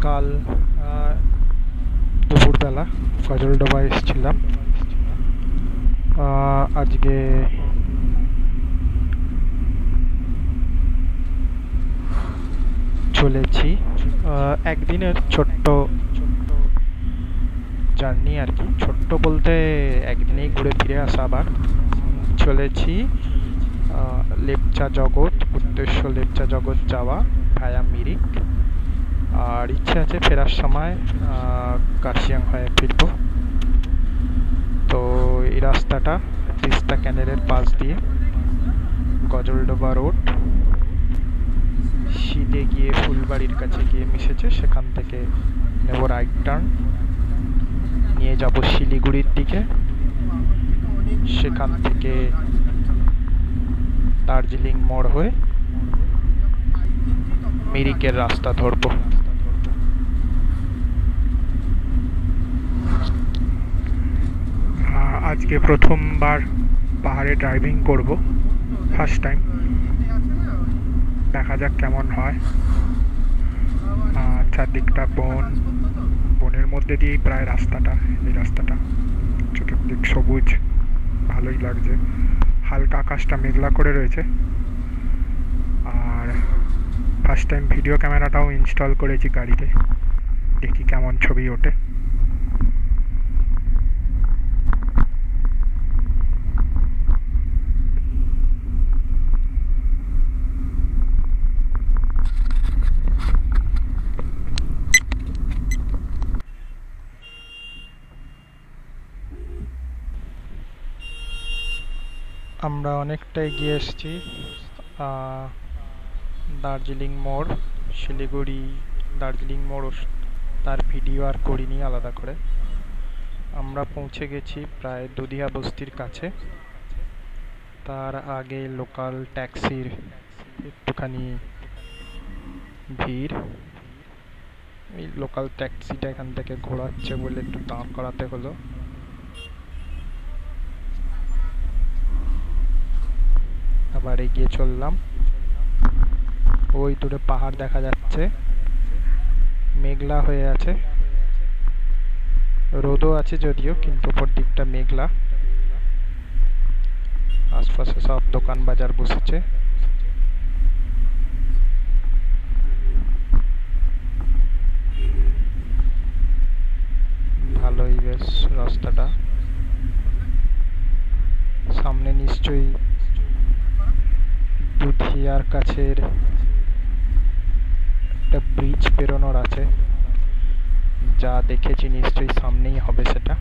কাল দুপুরবেলা গজলডোবা এসেছিলাম। আজকে চলেছি একদিনের ছোট্ট জার্নি আর কি। ছোট্ট বলতে একদিনেই ঘুরে ফিরে আসা। আবার চলেছি লেপচা জগৎ, উদ্দেশ্য লেপচা জগৎ যাওয়া ভায়া মিরিক। আর ইচ্ছে আছে ফেরার সময় কার্শিয়াং হয়ে ফিরব। তো এই রাস্তাটা তিস্তা ক্যানেলের পাশ দিয়ে গজলডোবা রোড শীতে গিয়ে ফুলবাড়ির কাছে গিয়ে মিশেছে। সেখান থেকে নেব রাইট টার্ন, নিয়ে যাব শিলিগুড়ির দিকে। সেখান থেকে দার্জিলিং মোড় হয়ে মিরিকের রাস্তা ধরব। আজকে প্রথমবার পাহাড়ে ড্রাইভিং করব, ফার্স্ট টাইম। দেখা যাক কেমন হয়। চারদিকটা বনের মধ্যে দিয়েই প্রায় রাস্তাটা। এই রাস্তাটা চতুর্দিক সবুজ, ভালোই লাগছে। হালকা আকাশটা মেঘলা করে রয়েছে। আর ফার্স্ট টাইম ভিডিও ক্যামেরাটাও ইনস্টল করেছি গাড়িতে, দেখি কেমন ছবি ওঠে। আমরা অনেকটা এগিয়ে এসেছি। দার্জিলিং মোড়, শিলিগুড়ি দার্জিলিং মোড় তার ভিডিও আর করিনি আলাদা করে। আমরা পৌঁছে গেছি প্রায় দুধিয়া বস্তির কাছে। তার আগে লোকাল ট্যাক্সির একটুখানি ভিড়। এই লোকাল ট্যাক্সিটা এখান থেকে ঘোরাচ্ছে বলে একটু দাঁড় করাতে হলো। আবার এগিয়ে চললাম। ওই দূরে পাহাড় দেখা যাচ্ছে, মেঘলা হয়ে আছে। রোদও আছে যদিও, কিন্তু উপর দিকটা মেঘলা। আশপাশে সব দোকান বাজার বসেছে। ভালোই বেশ রাস্তাটা। সামনে নিশ্চয়ই দুধিয়ার কাছের একটা ব্রিজ পেরোনোর আছে, যা দেখেছি নিশ্চয়ই সামনেই হবে সেটা।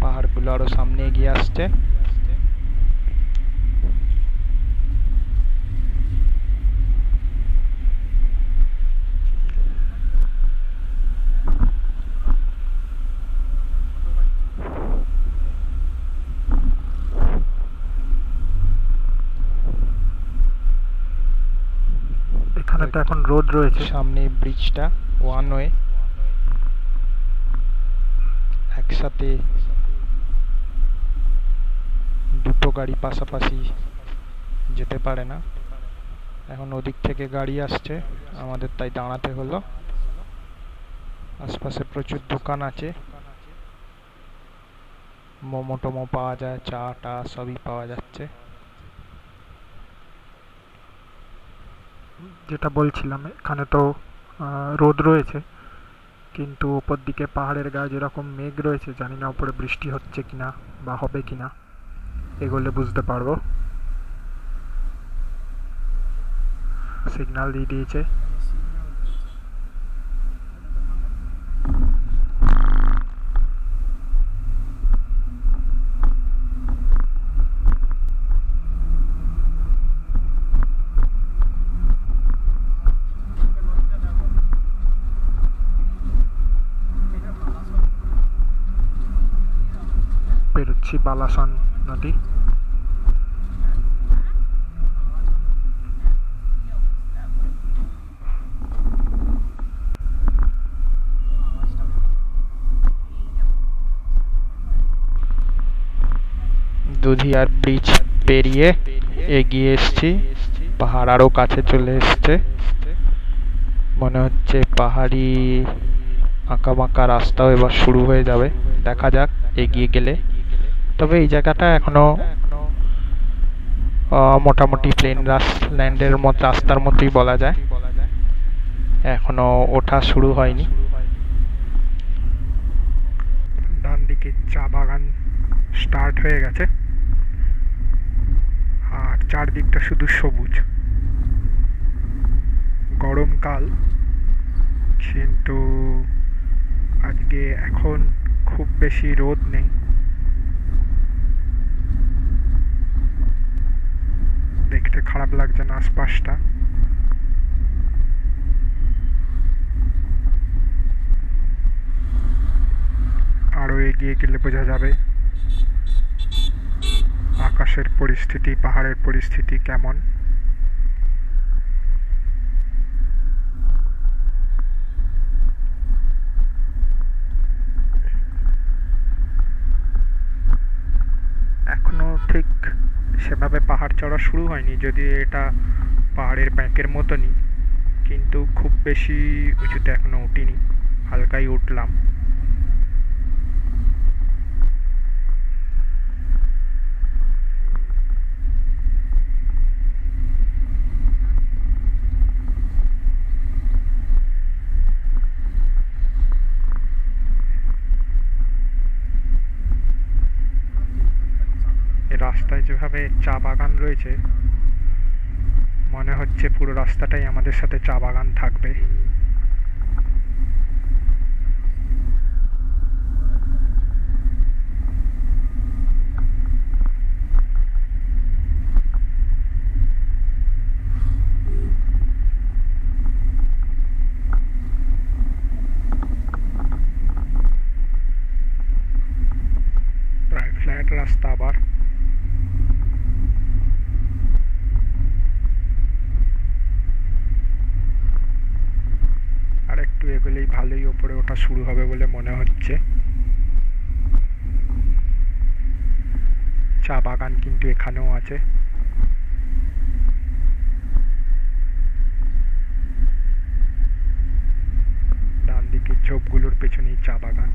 পাহাড়গুলো আরো সামনে এগিয়ে আসছে। এখানে তো এখন রোদ রয়েছে। সামনে ব্রিজটা ওয়ান ওয়ে, একসাথে দুটো গাড়ি পাশাপাশি যেতে পারে না। এখন ওদিক থেকে গাড়ি আসছে, আমাদের তাই দাঁড়াতে হলো। আশপাশে প্রচুর দোকান আছে, মোমো টোমো পাওয়া যায়, চা টা সবই পাওয়া যাচ্ছে। যেটা বলছিলাম, এখানে তো রোদ রয়েছে, কিন্তু উপর দিকে পাহাড়ের গায়ে যেরকম মেঘ রয়েছে, জানি না উপরে বৃষ্টি হচ্ছে কিনা বা হবে কিনা, এগোলে বুঝতে পারবো। সিগন্যাল দিয়ে দিয়েছে। পেরোচ্ছি বালাসন নদী। দুধিয়ার ব্রিজ পেরিয়ে এগিয়ে এসেছি, পাহাড় আরো কাছে চলে এসছে। মনে হচ্ছে পাহাড়ি আঁকাবাঁকা রাস্তাও এবার শুরু হয়ে যাবে, দেখা যাক এগিয়ে গেলে। তবে এই জায়গাটা এখনো মোটামুটি প্লেন ল্যান্ডের মতো রাস্তার মতোই বলা যায়, এখনো ওঠা শুরু হয়নি। ডান দিকে চা বাগান স্টার্ট হয়ে গেছে, আর চারদিকটা শুধু সবুজ। গরমকাল, কিন্তু আজকে এখন খুব বেশি রোদ নেই। দেখতে খারাপ লাগছে না আশপাশটা। আরো এগিয়ে গেলে বোঝা যাবে আকাশের পরিস্থিতি, পাহাড়ের পরিস্থিতি কেমন। এখনো ঠিক সেভাবে পাহাড় চড়া শুরু হয়নি, যদিও এটা পাহাড়ের ব্যাঁকের মতনই, কিন্তু খুব বেশি উঁচুতে এখনো উঠিনি, হালকাই উঠলাম। রাস্তায় যেভাবে চা বাগান রয়েছে, মনে হচ্ছে পুরো রাস্তাটাই আমাদের সাথে চা বাগান থাকবে। প্রায় ফ্ল্যাট রাস্তা আবার। আর একটু এগোলেই ভালোই ওপরে ওঠা শুরু হবে বলে মনে হচ্ছে। চা বাগান কিন্তু এখানেও আছে। ডান দিকের ঝোপগুলোর পেছনেই চা বাগান।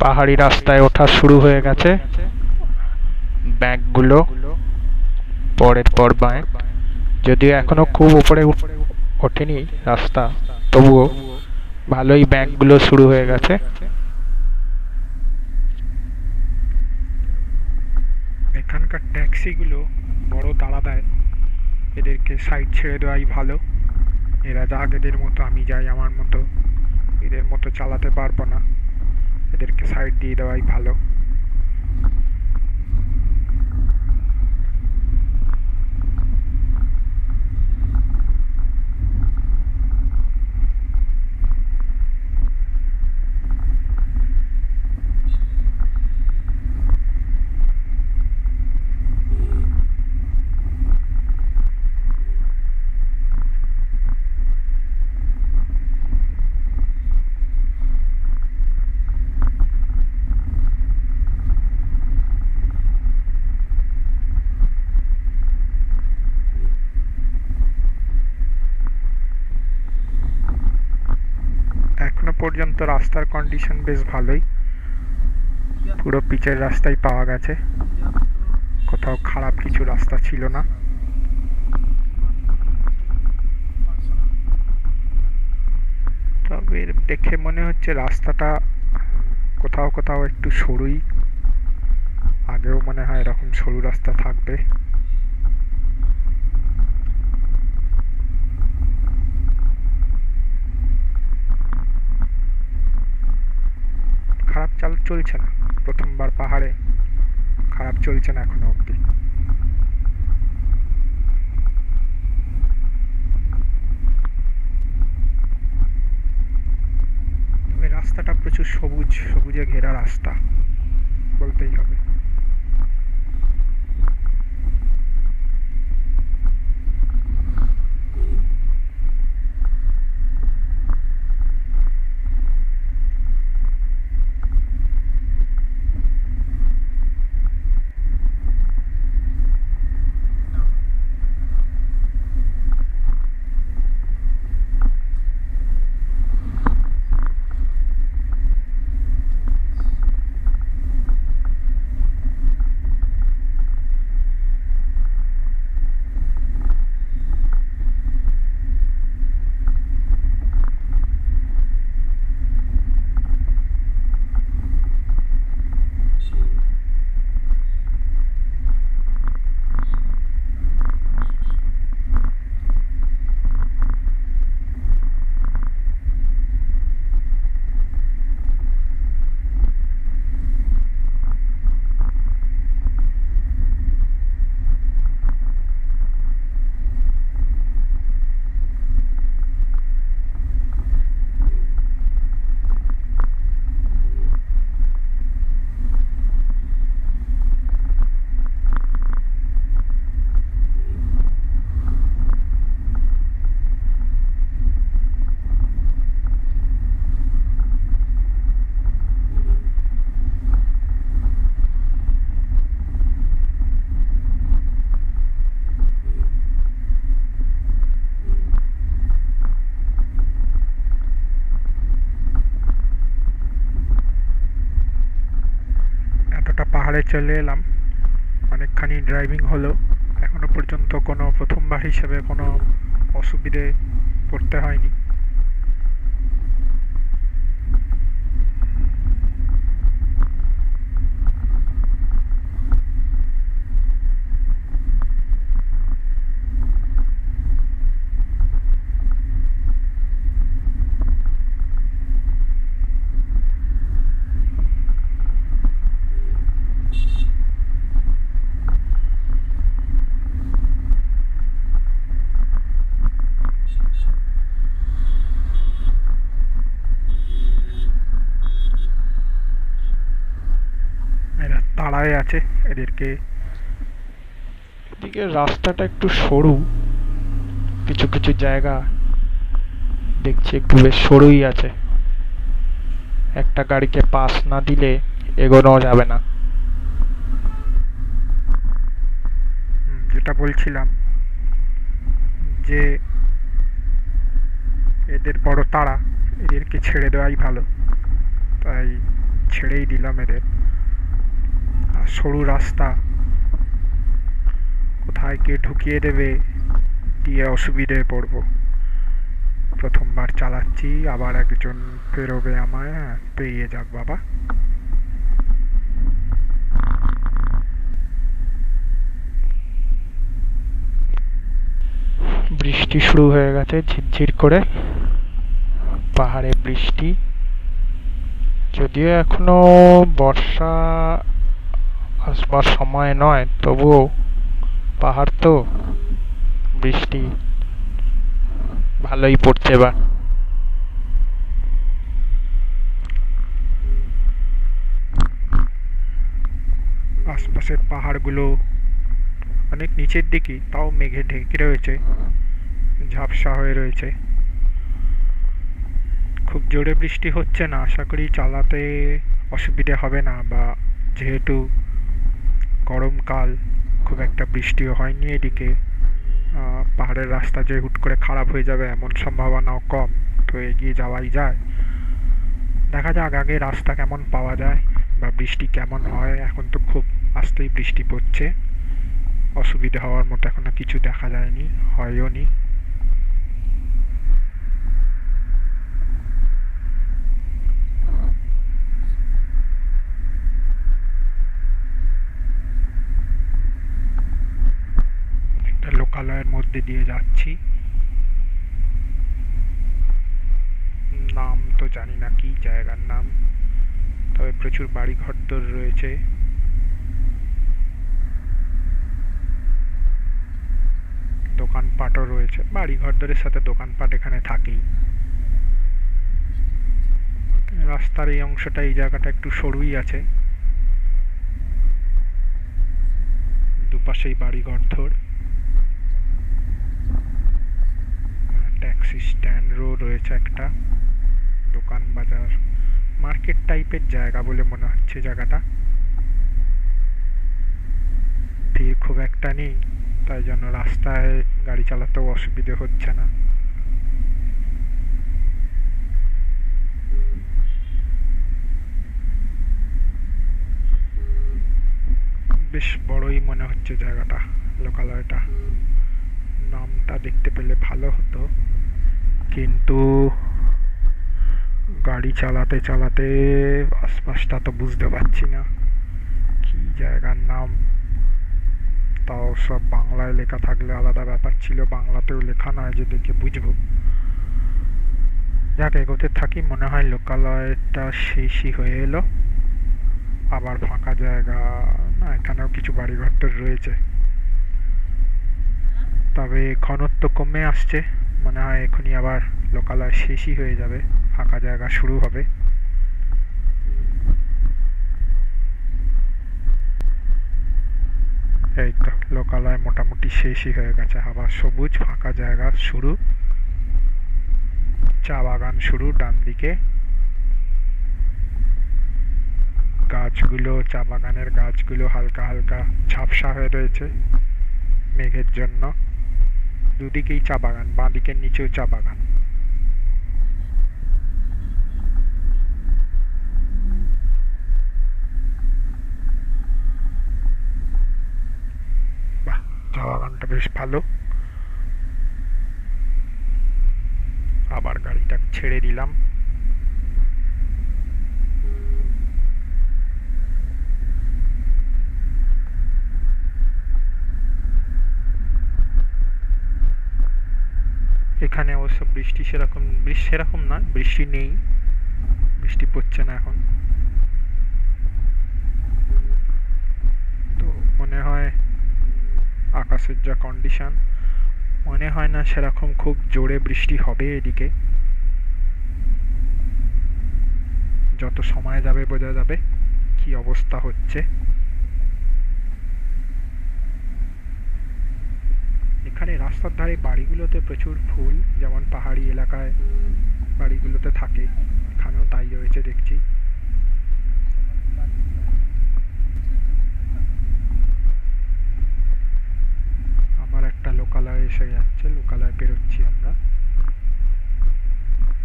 পাহাড়ি রাস্তায় ওঠা শুরু হয়ে গেছে, ব্যাগগুলো পরের পর ব্যাগ, যদিও এখনো খুব উপরে ওঠেনি রাস্তা, তবুও ভালোই ব্যাগগুলো শুরু হয়ে গেছে। এখানকার ট্যাক্সিগুলো বড় তাড়া দেয়, এদেরকে সাইড ছেড়ে দেওয়াই ভালো। এরা যাক এদের মতো, আমি যাই আমার মতো, এদের মতো চালাতে পারবো না, এদেরকে সাইড দিয়ে দেওয়াই ভালো। এখনো পর্যন্ত রাস্তার কন্ডিশন বেশ ভালোই, পুরো পিচের রাস্তাই পাওয়া গেছে, কোথাও খারাপ কিছু রাস্তা ছিল না। তবে দেখে মনে হচ্ছে রাস্তাটা কোথাও কোথাও একটু সরুই, আগেও মনে হয় এরকম সরু রাস্তা থাকবে। খারাপ চলছে না, প্রথমবার পাহাড়ে খারাপ চলছে না এখনো অবধি। তবে রাস্তাটা প্রচুর সবুজে ঘেরা রাস্তা বলতেই হবে। এতটা পাহাড়ে চলে এলাম, অনেকখানি ড্রাইভিং হলো, এখনো পর্যন্ত কোনো প্রথমবার হিসেবে কোনো অসুবিধে পড়তে হয়নি। এরা তাড়ায় আছে এদেরকে। এদিকে রাস্তাটা একটু সরু, কিছু কিছু জায়গা দেখছি একটু বেশ সরুই আছে, একটা গাড়িকে পাস না দিলে এগোনো যাবে না। যেটা বলছিলাম যে এদের বড় তাড়া, এদেরকে ছেড়ে দেওয়াই ভালো, তাই ছেড়েই দিলাম এদের। আর সরু রাস্তা, কোথায় কে ঢুকিয়ে দেবে দিয়ে অসুবিধায় পড়বো। প্রথমবার চালাচ্ছি, আবার একজন পেরোবে আমায়, পেরিয়ে যাক বাবা। বৃষ্টি শুরু হয়ে গেছে ঝিরঝির করে, পাহাড়ে বৃষ্টি, যদিও এখনো বর্ষা আসবার সময় নয়, তবুও পাহাড় তো বৃষ্টি ভালোই পড়ছে এবার। আশপাশের পাহাড়গুলো অনেক নিচের দিকে, তাও মেঘে ঢেকে রয়েছে, ঝাপসা হয়ে রয়েছে। খুব জোরে বৃষ্টি হচ্ছে না, আশা করি চালাতে অসুবিধে হবে না, বা যেহেতু গরমকাল খুব একটা বৃষ্টিও হয়নি এদিকে, পাহাড়ের রাস্তা যে হুট করে খারাপ হয়ে যাবে এমন সম্ভাবনাও কম, তো এগিয়ে যাওয়াই যায়। দেখা যাক আগে রাস্তা কেমন পাওয়া যায় বা বৃষ্টি কেমন হয়। এখন তো খুব আস্তেই বৃষ্টি পড়ছে, অসুবিধা হওয়ার মতো এখনো কিছু দেখা যায়নি, হয়ও নি। দিয়ে যাচ্ছি। নাম তো জানি না কি জায়গার নাম, তবে প্রচুর বাড়ি ঘরদোর রয়েছে। দোকানপাটও রয়েছে, বাড়ি ঘরদোরের সাথে দোকানপাট এখানে থাকেই। রাস্তার এই অংশটা, এই জায়গাটা একটু সরুই আছে, দুপাশেই বাড়ি ঘরদোর। ট্যাক্সি স্ট্যান্ডও রয়েছে একটা, দোকান বাজার মার্কেট টাইপের জায়গা বলে মনে হচ্ছে জায়গাটা। ভিড় খুব একটা নেই, তাই জন্য রাস্তায় গাড়ি চালাতেও অসুবিধে হচ্ছে না। বেশ বড়ই মনে হচ্ছে জায়গাটা, লোকালয়টা। নামটা দেখতে পেলে ভালো হতো, কিন্তু গাড়ি চালাতে চালাতে আশপাশটা তো বুঝতে পারছি না কি জায়গার নাম। তাও সব বাংলায় লেখা থাকলে আলাদা ব্যাপার ছিল, বাংলাতেও লেখা নয় যে দেখে বুঝবো। যাক, এগোতে থাকি। মনে হয় লোকালয়টা শেষই হয়ে এলো, আবার ফাঁকা জায়গা। না, এখানেও কিছু বাড়িঘর রয়েছে, তবে ঘনত্ব কমে আসছে। মনে হয় এখনই আবার লোকালয় শেষই হয়ে যাবে, ফাঁকা জায়গা শুরু হবে। এই তো লোকালয় মোটামুটি শেষই হয়ে গেছে, আবার সবুজ ফাঁকা জায়গা শুরু। চা বাগান শুরু ডান দিকে। গাছগুলো, চা বাগানের গাছগুলো হালকা হালকা ঝাপসা হয়ে রয়েছে মেঘের জন্য। দুদিকেই চা বাগান, বাঁ দিকের নিচেও চা বাগান। বাহ, চা বাগানটা বেশ ভালো। আবার গাড়িটা ছেড়ে দিলাম। এখানে অবশ্য বৃষ্টি সেরকম না, বৃষ্টি নেই, বৃষ্টি পড়ছে না এখন। তো মনে হয় আকাশের যা কন্ডিশন, মনে হয় না সেরকম খুব জোরে বৃষ্টি হবে এদিকে। যত সময় যাবে বোঝা যাবে কি অবস্থা হচ্ছে। এখানে রাস্তার ধারে বাড়িগুলোতে প্রচুর ফুল, যেমন পাহাড়ি এলাকায় বাড়িগুলোতে থাকে, এখানেও তাই রয়েছে দেখছি। আবার একটা লোকালয় এসে যাচ্ছে, লোকালয় পেরোচ্ছি আমরা।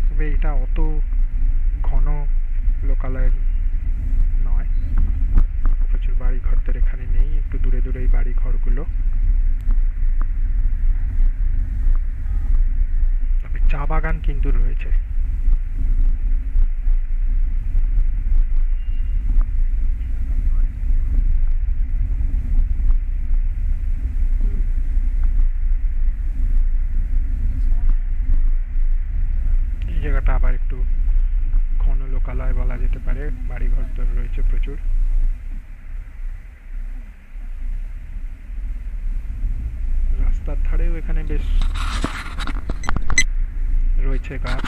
তবে এটা অত ঘন লোকালয় নয়, প্রচুর বাড়ি ঘরদের এখানে নেই, একটু দূরে দূরে এই বাড়ি ঘরগুলো। তবে চা বাগান কিন্তু রয়েছে। এই জায়গাটা আবার একটু ঘন লোকালয় বলা যেতে পারে, বাড়ি ঘরদর রয়েছে প্রচুর। রাস্তার ধারেও এখানে বেশ রয়েছে গাছ।